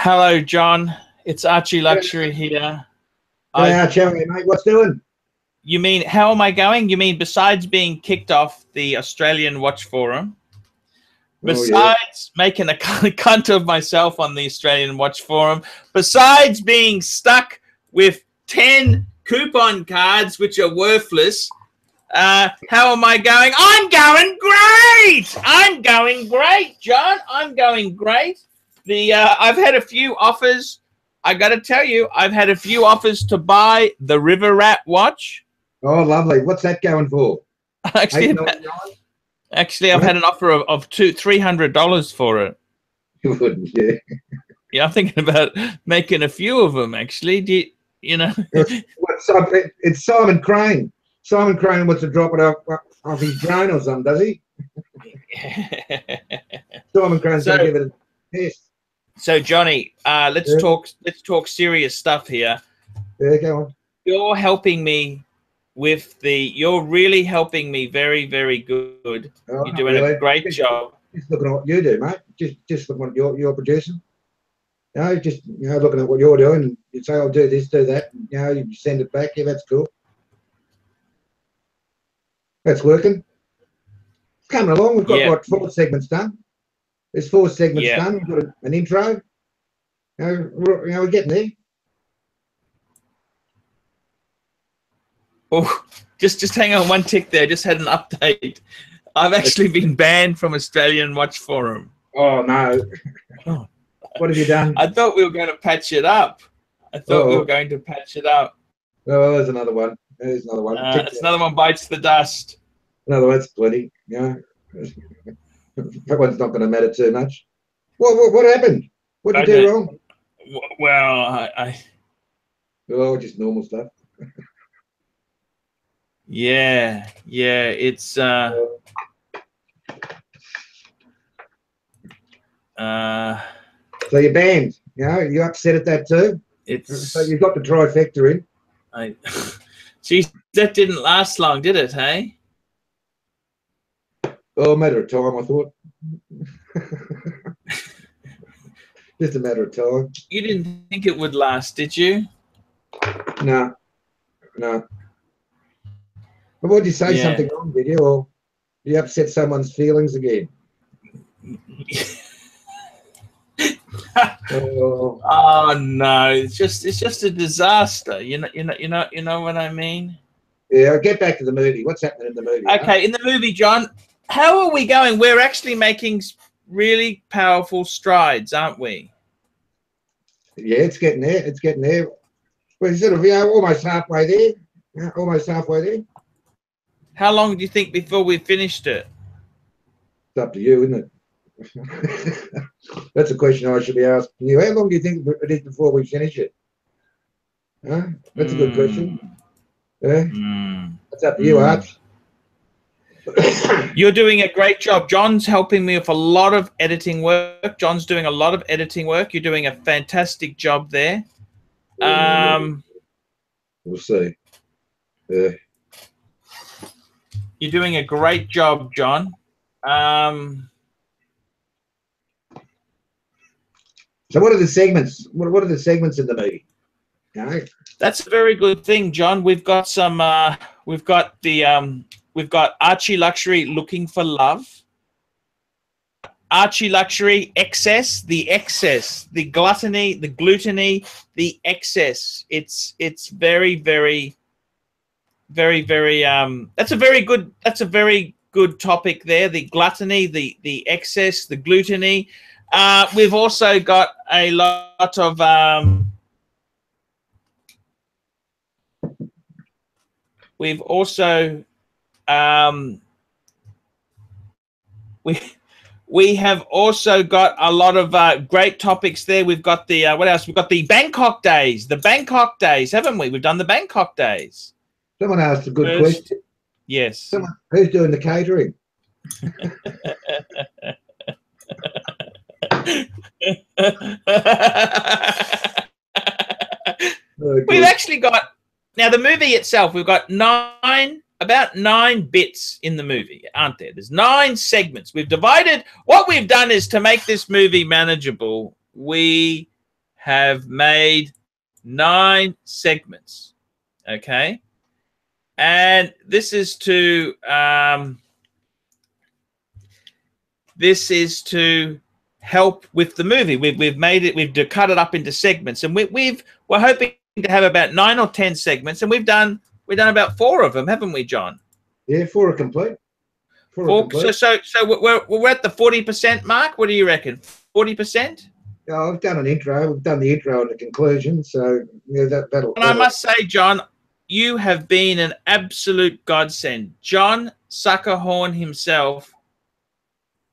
Hello, John. It's Archie Luxury here. Yeah, Cherry, mate. What's doing? You mean, how am I going? You mean besides being kicked off the Australian Watch Forum, besides making a cunt of myself on the Australian Watch Forum, besides being stuck with 10 coupon cards which are worthless, how am I going? I'm going great! I'm going great, John. I'm going great. I've had a few offers. I got to tell you, I've had a few offers to buy the River Rat watch. Oh, lovely. What's that going for? Actually, I've had an offer of $300 for it. You wouldn't, yeah. Yeah, I'm thinking about making a few of them, actually. You know? It's Simon Crane. Simon Crane wants to drop it off his drone or something, does he? Simon Crane's going to give it a test. So, Johnny, let's talk serious stuff here. Yeah, go on. You're helping me with you're really helping me very, very good. Oh, you're doing a great job. Just looking at what you do, mate. Just looking at what you're producing. You know, just looking at what you're doing. You say, I'll do this, do that. And, you send it back. Yeah, that's cool. That's working. It's coming along. We've got what, 4 segments done. There's 4 segments done. We've got an intro. We're getting there. Oh, just hang on one tick there. Just had an update. I've actually been banned from Australian Watch Forum. Oh, no. What have you done? I thought we were going to patch it up. Oh, there's another one. There's another one. It's another one bites the dust. Another one's plenty. That one's not going to matter too much. What happened? What did you do wrong? Well, Oh, just normal stuff. Yeah, it's So you're banned. You upset at that too. So you've got the trifecta in. Geez, that didn't last long, did it? Hey. Oh, a matter of time, I thought. Just a matter of time. You didn't think it would last, did you? No. But would you say something wrong, did you? Or you upset someone's feelings again? Oh no, it's just a disaster. You know what I mean? Yeah, get back to the movie. What's happening in the movie? Okay, in the movie, John, how are we going? We're actually making really powerful strides, aren't we? Yeah, it's getting there. It's getting there. We're sort of almost halfway there. Yeah, almost halfway there. How long do you think before we finished it? It's up to you, isn't it? That's a question I should be asking you. How long do you think it is before we finish it? Huh? That's a good question. Yeah? That's up to you, Arch. You're doing a great job. John's helping me with a lot of editing work. John's doing a lot of editing work. You're doing a fantastic job there. We'll see. Yeah. You're doing a great job, John. So what are the segments? What are the segments in the movie? That's a very good thing, John. We've got some. We've got Archie Luxury Looking for Love. Archie Luxury Excess, the gluttony, the gluteny, the excess. It's very, very, very, very. That's a very good topic there. The gluttony, the excess, the gluteny. We've also got a lot of. We've also. We have also got a lot of great topics there. We've got the what else? We've got the Bangkok days. The Bangkok days, haven't we? We've done the Bangkok days. Someone asked a good question. Yes. Who's doing the catering? We've actually got now the movie itself. We've got about 9 bits in the movie, aren't there? There's 9 segments. We've divided. What we've done is to make this movie manageable. We have made 9 segments. Okay, and this is to help with the movie. We've made it. We've cut it up into segments, and we're hoping to have about 9 or 10 segments, and we've done about 4 of them, haven't we, John? Yeah, 4 are complete. 4 are complete. So we're at the 40% mark. What do you reckon? 40%? Yeah, I've done an intro. We've done the intro and the conclusion. So yeah, that'll. And I must say, John, you have been an absolute godsend. John Suckerhorn himself.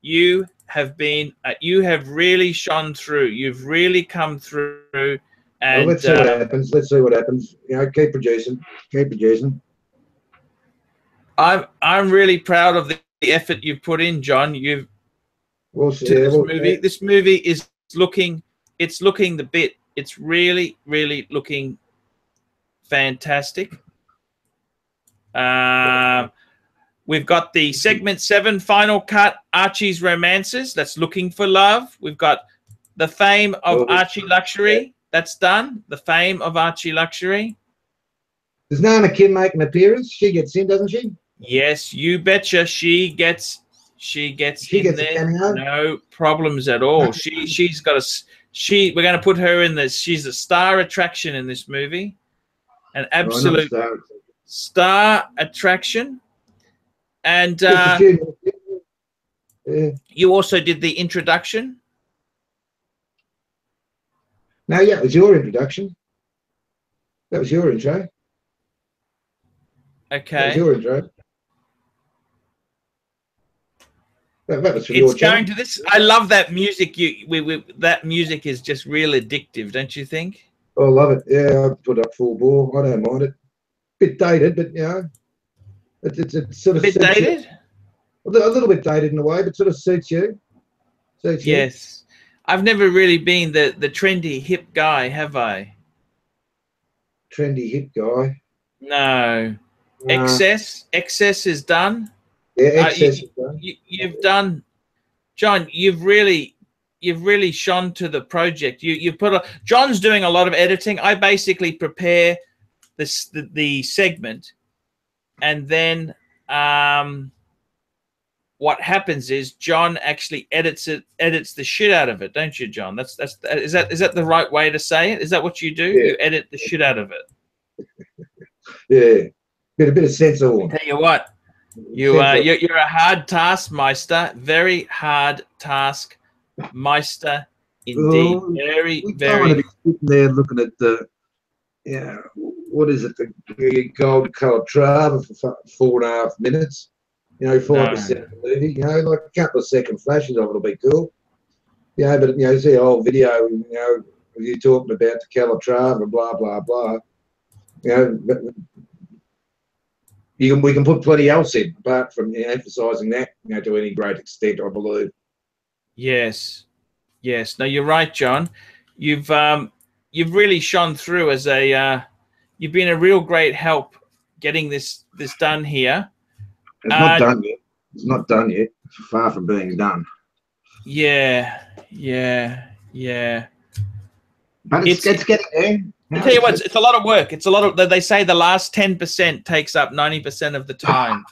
You have really shone through. You've really come through. And well, let's see what happens. Let's see what happens. You know, keep producing. Keep producing. I'm really proud of the effort you've put in, John. This movie is looking the bit. It's really, really looking fantastic. We've got the segment 7 final cut, Archie's Romances. That's Looking for Love. We've got the Fame of Archie Luxury. That's done. The Fame of Archie Luxury. Does Nana Kim make an appearance? She gets in, doesn't she? Yes, you betcha. She gets in there. No problems at all. She's got we're going to put her in this. She's a star attraction in this movie. An absolute star attraction. And you also did the introduction. No, yeah, it was your introduction. That was your intro. Okay. That was your intro. That was from It's going to this. I love that music. That music is just real addictive, don't you think? I love it. Yeah, I put up full bore. I don't mind it. Bit dated, but you know, it's sort of a bit dated. A little bit dated in a way, but sort of suits you. Yes, I've never really been the trendy hip guy, have I? Trendy hip guy. No. Excess is done. Yeah, excess is done. You've done, John. You've really shone to the project. You put John's doing a lot of editing. I basically prepare the segment, and then what happens is John actually edits the shit out of it, don't you, John? Is that the right way to say it? Is that what you do? Yeah. You edit the shit out of it. Yeah. Get a bit of sense of it. Tell you what, you're a hard task meister, very hard task meister indeed. Very. I want to be sitting there looking at the, what is it, the gold coloured trava for 4.5 minutes. 5% of the movie. Like a couple of second flashes of it'll be cool. But see a whole video. Of you talking about the Calatrava, blah blah blah. We can put plenty else in, apart from emphasising that, to any great extent, I believe. Yes. No, you're right, John. You've really shone through as you've been a real great help getting this done here. It's not done yet. It's not done yet. It's far from being done. Yeah. But it's getting there. I tell you what, it's a lot of work. It's a lot of. They say the last 10% takes up 90% of the time.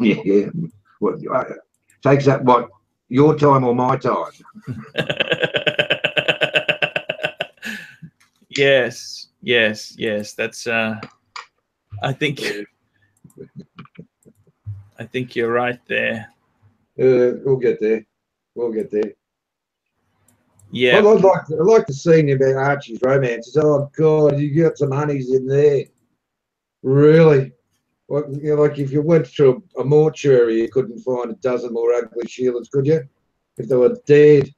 Yeah. What takes up what? Your time or my time? Yes. That's. I think you're right there. We'll get there. Yeah. I'd like to see about Archie's Romances. Oh God, you got some honeys in there. Really? Like if you went through a mortuary, you couldn't find a dozen more ugly Sheilas, could you? If they were dead.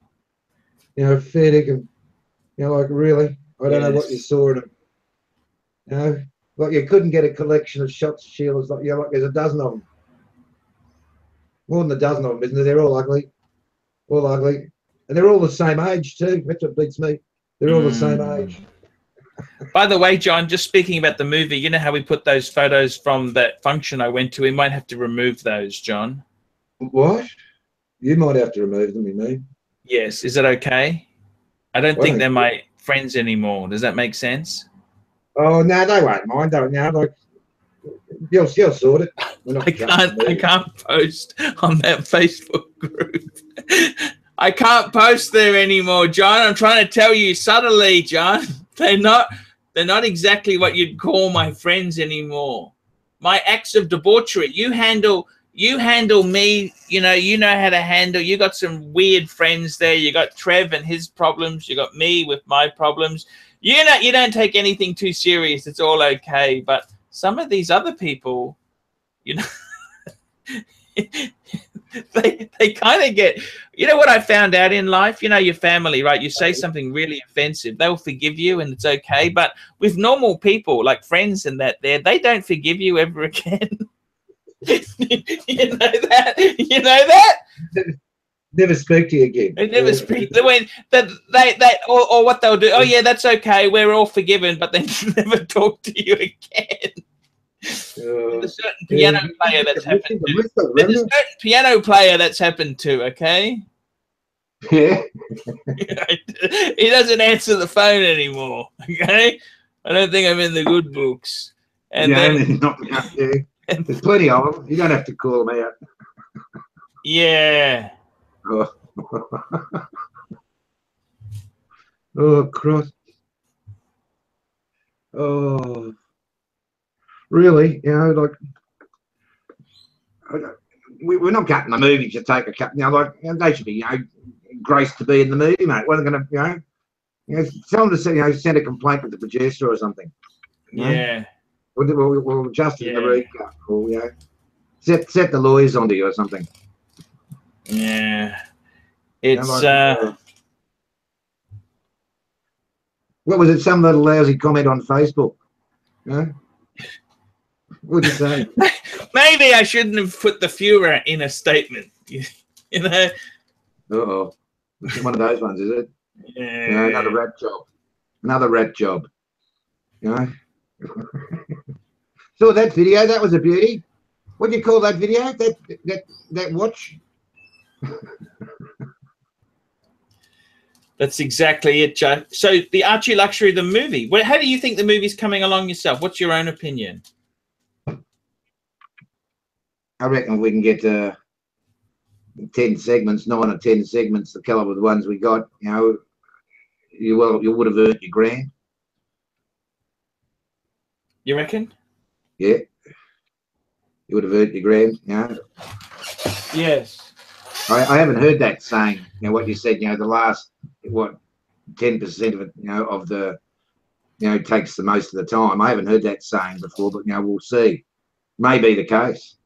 Fair dinkum. Like really? I don't know what you saw in them. Like you couldn't get a collection of shots of Sheilas. Like there's a dozen of them. More than a dozen of them, isn't there? They're all ugly. All ugly. And they're all the same age too. That's what beats me. They're all the same age. By the way, John, just speaking about the movie, you know how we put those photos from that function I went to? We might have to remove those, John. What? You might have to remove them, you mean? Yes. Is it okay? I don't think they're my friends anymore. Does that make sense? Oh no, they won't mind. Don't now. Like you'll sort it. I can't post on that Facebook group. I can't post there anymore, John. I'm trying to tell you subtly, John. They're not exactly what you'd call my friends anymore. My acts of debauchery. You handle me, you know how to handle. You got some weird friends there. You got Trev and his problems. You got me with my problems. You don't take anything too serious. It's all okay. But some of these other people, you know, they kind of get, you know what I found out in life? You know, your family, right? You say something really offensive, they'll forgive you and it's okay. But with normal people, like friends and that, they don't forgive you ever again. You know that? You know that? Never speak to you again. They never speak. When or what they'll do. Oh yeah, that's okay. We're all forgiven, but they never talk to you again. There's a certain piano player that's happened to. There's a certain piano player that's happened to. Okay. Yeah. He doesn't answer the phone anymore. Okay. I don't think I'm in the good books. And yeah, then not there's plenty of them. You don't have to call them out. Yeah. Oh, oh cross. Oh, really? You know, like we're not cutting the movie to take a cut. Now, like they should be, you know, graced to be in the movie, mate. What are they going to, you know, tell them to say, you know, send a complaint with the producer or something. Yeah. We'll adjust it in the recut, or you know, set the lawyers onto you or something. Yeah. It's what was it? Some little lousy comment on Facebook. Huh? What'd you say? Maybe I shouldn't have put the Führer in a statement. You know. Uh-oh. One of those ones, is it? Yeah. You know, another rat job. Another rat job. You know. Saw that video. That was a beauty. What do you call that video? That watch? That's exactly it, Joe. So the Archie Luxury, the movie. Well, how do you think the movie's coming along yourself? What's your own opinion? I reckon we can get 10 segments, 9 or 10 segments, the caliber of the ones we got. You know, you would have earned your grand. You reckon? Yeah. You would have earned your grand. You know. Yes. I haven't heard that saying. You know what you said. You know, the last 10% of it. You know, of the, you know, takes the most of the time. I haven't heard that saying before, but you know, we'll see. May be the case.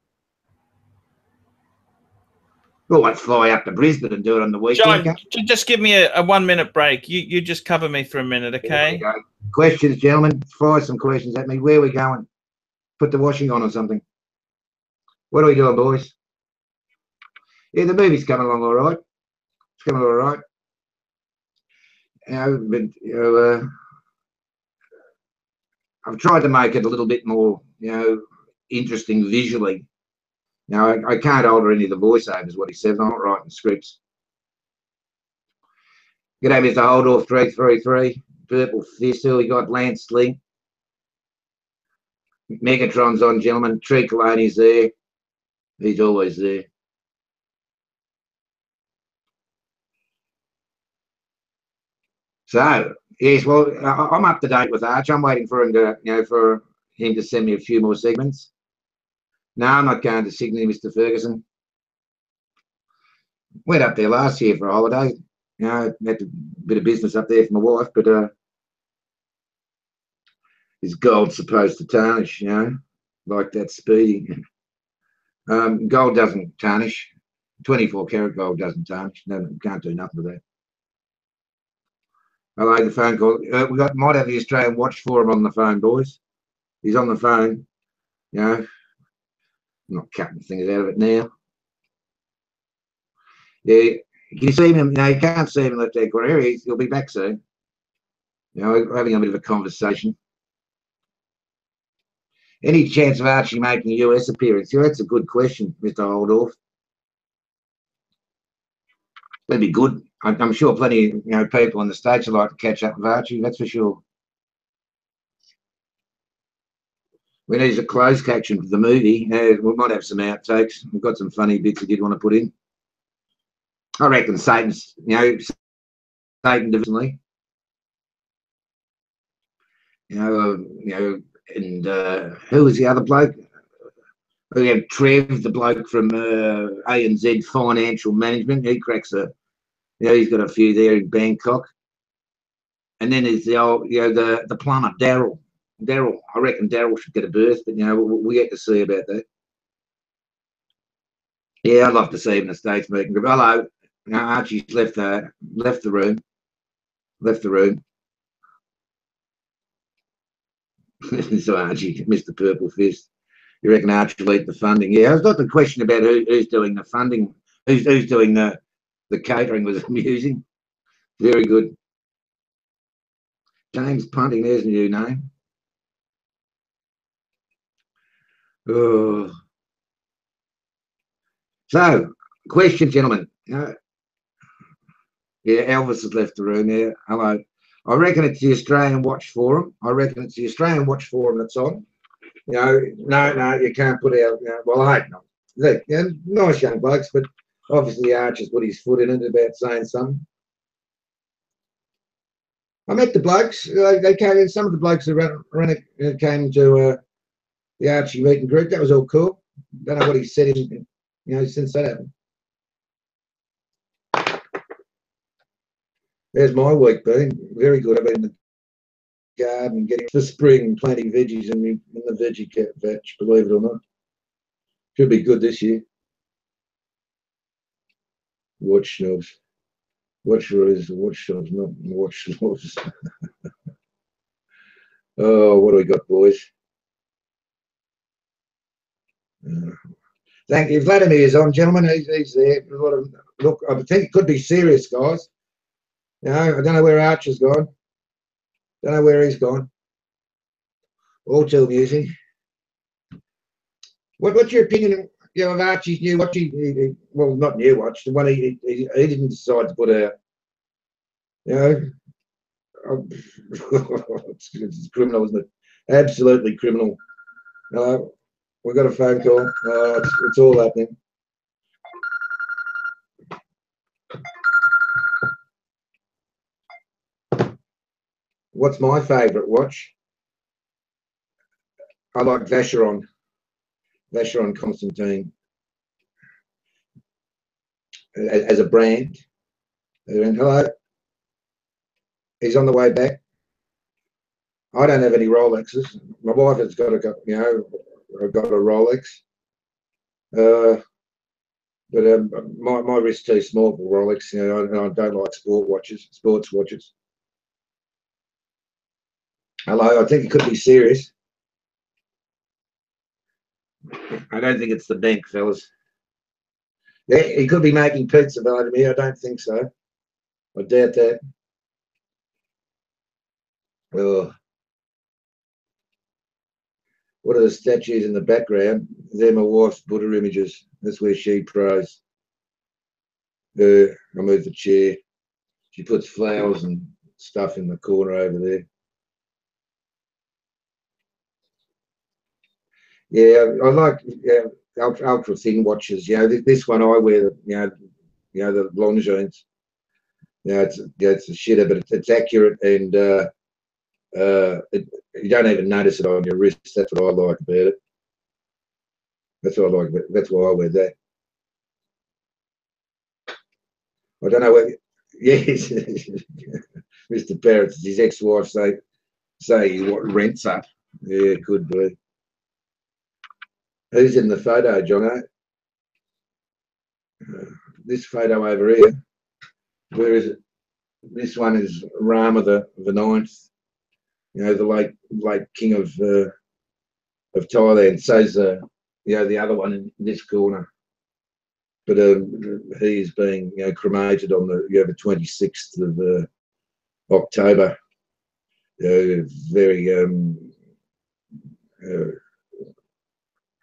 Well, let's fly up to Brisbane and do it on the weekend. John, just give me a 1 minute break. You just cover me for a minute, okay? Questions, gentlemen. Fire some questions at me. Where are we going? Put the washing on or something. What are we doing, boys? Yeah, the movie's coming along all right. It's coming all right. You know, but you know, I've tried to make it a little bit more, you know, interesting visually. You know, I can't alter any of the voiceovers, what he says. I'm not writing scripts. G'day, Mr. Holdorf 333. Purple Fist. Who we got? Lance Lee. Megatron's on, gentlemen. Tree Coloni's there. He's always there. So, yes, well, I'm up to date with Arch. I'm waiting for him to, you know, for him to send me a few more segments. No, I'm not going to Sydney, Mr. Ferguson. Went up there last year for a holiday. You know, had a bit of business up there for my wife, but is gold supposed to tarnish, you know, like that speedy? Gold doesn't tarnish. 24 karat gold doesn't tarnish. No, can't do nothing with that. Hello, the phone call. Might have the Australian Watch Forum on the phone, boys. He's on the phone. You know, I'm not cutting things out of it now. Yeah, can you see him? No, you can't see him in the left-hand corner. He'll be back soon. You know, we're having a bit of a conversation. Any chance of Archie making a US appearance? Yeah, that's a good question, Mr. Holdorf. That'd be good. I'm sure plenty, people in the States would like to catch up with Archie, that's for sure. We need a closed caption for the movie. We might have some outtakes. We've got some funny bits we did want to put in. I reckon Satan's, Satan divisionally. And who was the other bloke? We have Trev, the bloke from ANZ Financial Management. He cracks he's got a few there in Bangkok. And then there's the old, the plumber, Daryl. I reckon Daryl should get a berth, but we get to see about that. Yeah, I'd love to see him in the States meeting group. Hello, Archie's left the room. So Archie, Mr. Purple Fist. You reckon Archie will eat the funding? Yeah, I've got the question about who's doing the funding, who's doing the catering was amusing. Very good. James Punting, there's a new name. Oh. So, question, gentlemen. Yeah, Elvis has left the room there. Hello. I reckon it's the Australian Watch Forum. That's on. No, you can't put out. Well, I hope not. Look, nice young blokes, but obviously Archer's put his foot in it about saying something. I met the blokes. They came in. Some of the blokes who came to the Archie meeting group. That was all cool. Don't know what he said since that happened. There's my week been very good. I've been in the garden getting for spring, planting veggies in the veggie patch. Believe it or not, could be good this year. Watch snobs. Watch snobs, not watch snobs. Oh, what do we got, boys? Thank you. Vladimir is on, gentlemen. He's there. Look, I think it could be serious, guys. I don't know where Archer's gone. Don't know where he's gone. All too amusing. What's your opinion of Archie's new watch? Well, not new watch. The one he didn't decide to put out. It's criminal, isn't it? Absolutely criminal. We've got a phone call. It's all happening. What's my favourite watch? I like Vacheron Constantine as a brand. And hello, he's on the way back. I don't have any Rolexes. My wife has got I've got a Rolex. But my wrist's too small for Rolex. I don't like sports watches. Hello, I think it could be serious. I don't think it's the bank, fellas. Yeah, he could be making pizza, Vladimir. I don't think so. I doubt that. Oh. What are the statues in the background? They're my wife's Buddha images. That's where she prays. I move the chair. She puts flowers and stuff in the corner over there. Yeah, I like ultra thin watches. This one I wear. The Longines. It's a shitter, but it's accurate and you don't even notice it on your wrist. That's what I like about it. That's what I like. That's why I wear that. I don't know whether. Yes, Mr. Parrots, his ex-wife say he rents up. Yeah, it could be. Who's in the photo, Jono? This photo over here. Where is it? This one is Rama the Ninth. The late king of Thailand. So's the other one in this corner. But he is being cremated on the 26th of October. Very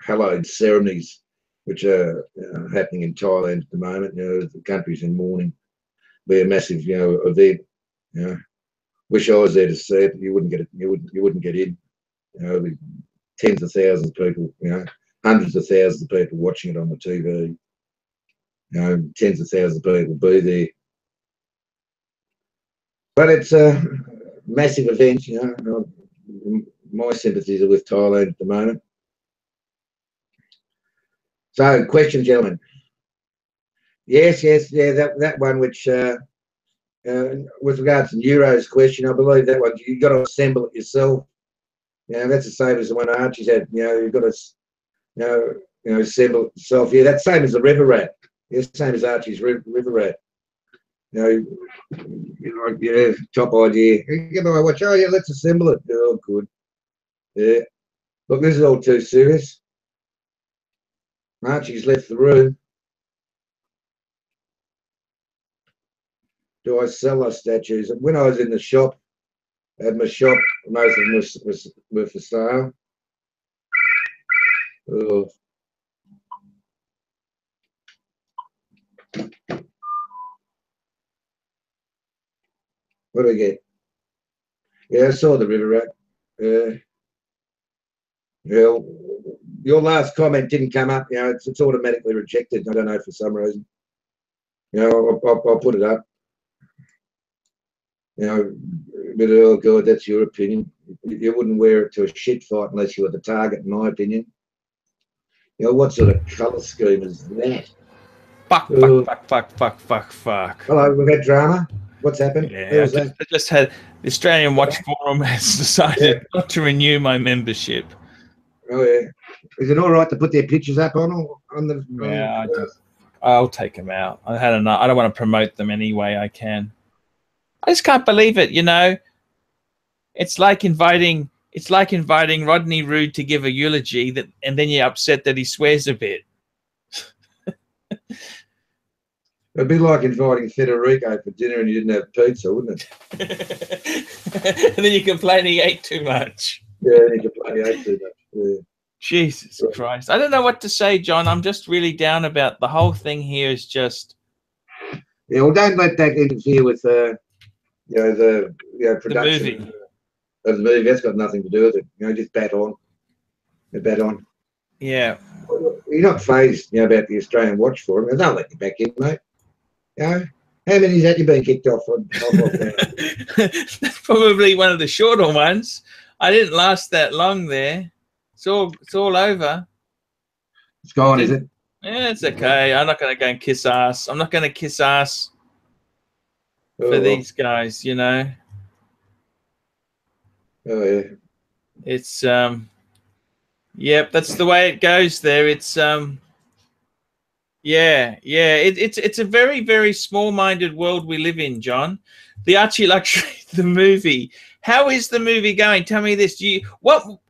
hallowed ceremonies which are happening in Thailand at the moment. The country's in mourning. be a massive, you know, event. You know, wish I was there to see it. You wouldn't get it. You wouldn't get in. You know, the tens of thousands of people. You know, hundreds of thousands of people watching it on the TV. You know, tens of thousands of people be there. But it's a massive event. You know, my sympathies are with Thailand at the moment. So, question, gentlemen. Yes, yeah, that one which, with regards to Neuro's question, I believe that one, you've got to assemble it yourself. You know, that's the same as the one Archie's had. You know, you've got to, you know, assemble it yourself. Yeah, that's the same as the river rat. Yeah, same as Archie's river rat. You know, yeah, top idea. You know, watch, oh yeah, let's assemble it. Oh, good. Yeah. Look, this is all too serious. Archie's left the room. Do I sell those statues? When I was in the shop, I had my shop, most of them were for sale. Oh. What do I get? Yeah, I saw the river rat. Yeah, your last comment didn't come up. You know, it's automatically rejected. I don't know, for some reason. You know, I'll put it up. You know, but oh God, that's your opinion. You wouldn't wear it to a shit fight unless you were the target, in my opinion. You know, what sort of colour scheme is that? Fuck. Hello, we've had drama. What's happened? Yeah, I just had the Australian Watch Forum has decided not to renew my membership. Oh yeah, is it all right to put their pictures up on the? Yeah, I'll take them out. I had enough. I don't want to promote them any way I can. I just can't believe it. You know, it's like inviting Rodney Roode to give a eulogy and then you're upset that he swears a bit. It'd be like inviting Federico for dinner and you didn't have pizza, wouldn't it? And then you complain he ate too much. Yeah, you complain he ate too much. Yeah. Jesus Christ. I don't know what to say, John. I'm just really down about the whole thing here is just... Yeah, well, don't let that interfere with, you know, the production of the movie. That's got nothing to do with it. You know, just bat on. Bat on. Yeah. You're not phased, you know, about the Australian Watch Forum. They'll let you back in, mate. You know, how many has you been kicked off on? That's probably one of the shorter ones. I didn't last that long there. It's all over. It's gone, is it? Yeah, it's okay. I'm not going to go and kiss ass. I'm not going to kiss ass for these guys, you know. Oh yeah. It's yep, that's the way it goes there. It's it's a very, very small-minded world we live in, John. The ARCHIELUXURY, the movie. How is the movie going? Tell me this.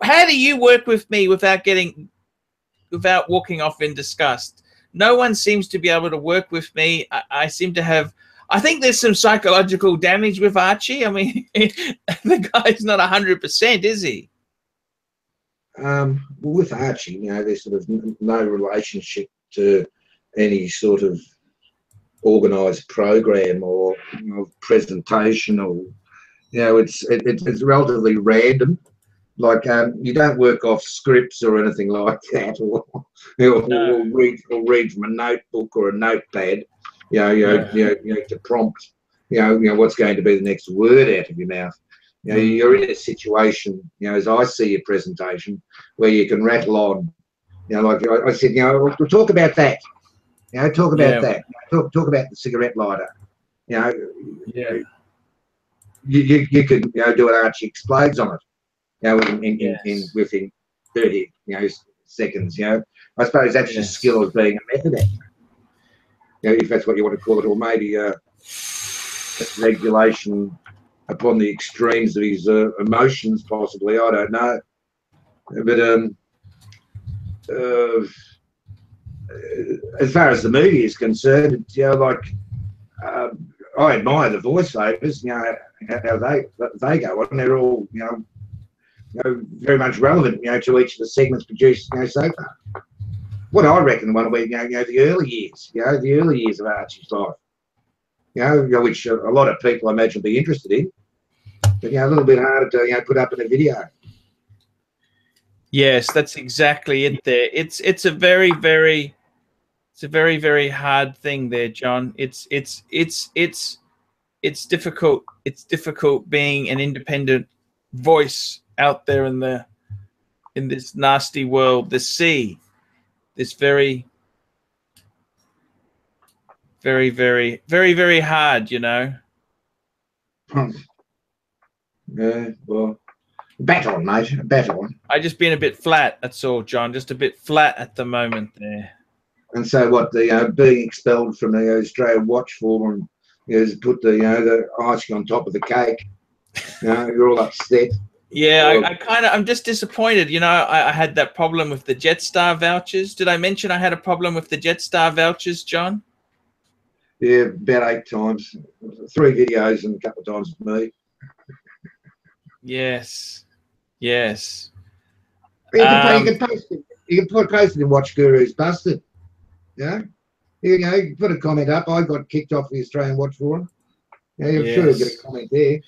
How do you work with me without walking off in disgust? No one seems to be able to work with me. I seem to have... I think there's some psychological damage with Archie. I mean, the guy's not 100%, is he? Well, with Archie, you know, there's sort of no relationship to any sort of organised program or, you know, presentation, or, you know, it's relatively random. Like, you don't work off scripts or anything like that, or read from a notebook or a notepad. You know, to prompt, you know what's going to be the next word out of your mouth. You know, you're in a situation, you know, as I see your presentation, where you can rattle on. You know, like I said, you know, we'll talk about that. You know, talk about that. Talk about the cigarette lighter. You know, you could, you know, do an Archie explodes on it. You know, within 30, you know, seconds. You know, I suppose that's your skill as being a method actor. You know, if that's what you want to call it, or maybe regulation upon the extremes of his emotions, possibly. I don't know. But as far as the movie is concerned, you know, like, I admire the voiceovers. You know, how they go on. They're all, you know, very much relevant, you know, to each of the segments produced, you know, so far. What I reckon one will be, you know, the early years, you know, the early years of Archie's life. you know, which a lot of people I imagine will be interested in. But, you know, a little bit harder to, you know, put up in a video. Yes, that's exactly it there. It's a very, very hard thing there, John. It's difficult. It's difficult being an independent voice out there in this nasty world, this sea, this very hard, you know. Yeah, well, battle, mate, battle. I just been a bit flat. That's all, John. Just a bit flat at the moment there. And so, what the being expelled from the Australian Watch Forum is put the the icing on top of the cake. You know, you're all upset. Yeah, I'm just disappointed. You know, I had that problem with the Jetstar vouchers. Did I mention I had a problem with the Jetstar vouchers, John? Yeah, about 8 times, 3 videos and a couple of times with me. Yes, yes. You can post it. You can post it in Watch Guru's Busted. Yeah, you know, you can put a comment up. I got kicked off the Australian Watch Forum. Yeah, you're sure you'll get a comment there.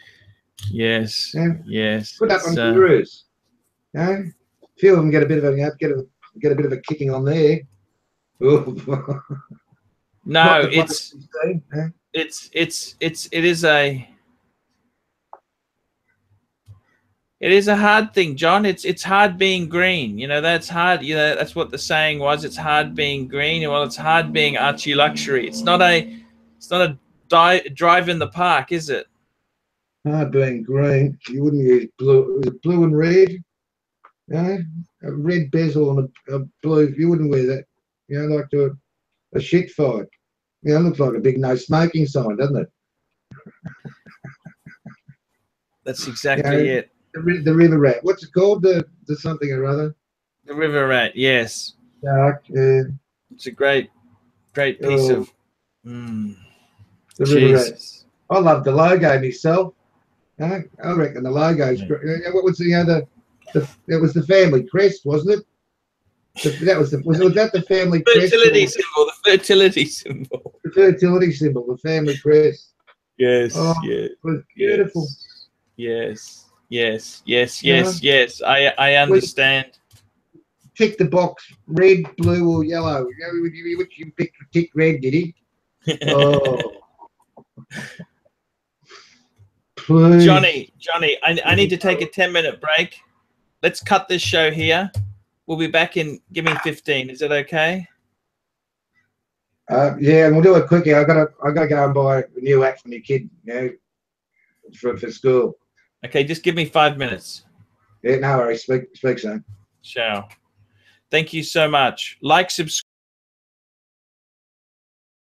Yes, yeah. Yes. Put up on Gurus. Yeah, a few of them get a bit of a get a bit of a kicking on there. No, it is a hard thing, John. It's hard being green. You know, that's hard. You know, that's what the saying was. It's hard being green. Well, it's hard being Archie Luxury. It's not a drive in the park, is it? Hard being green. You wouldn't use blue. Is it blue and red? You know, a red bezel and a blue. You wouldn't wear that. You know, like to a shit fight. You know, it looks like a big no smoking sign, doesn't it? That's exactly it. The river rat. What's it called? The something or other. The river rat. Yes. Dark. It's a great piece of. The river rat. I love the logo myself. I reckon the logo's great. What was it was the family crest, wasn't it? Was that the family fertility crest? symbol, the fertility symbol. The fertility symbol, the family crest. Yes, it was beautiful. Yes. I understand. Tick the box, red, blue, or yellow. Which you picked? Tick red, did he? Oh. Please. Johnny, I need to take a 10-minute break. Let's cut this show here. We'll be back in. Give me 15. Is it okay? Yeah, and we'll do it quickly. I gotta go and buy a new hat for my kid, you know, for school. Okay, just give me 5 minutes. Yeah, no worries. Speak soon. Ciao. Thank you so much. Like, subscribe.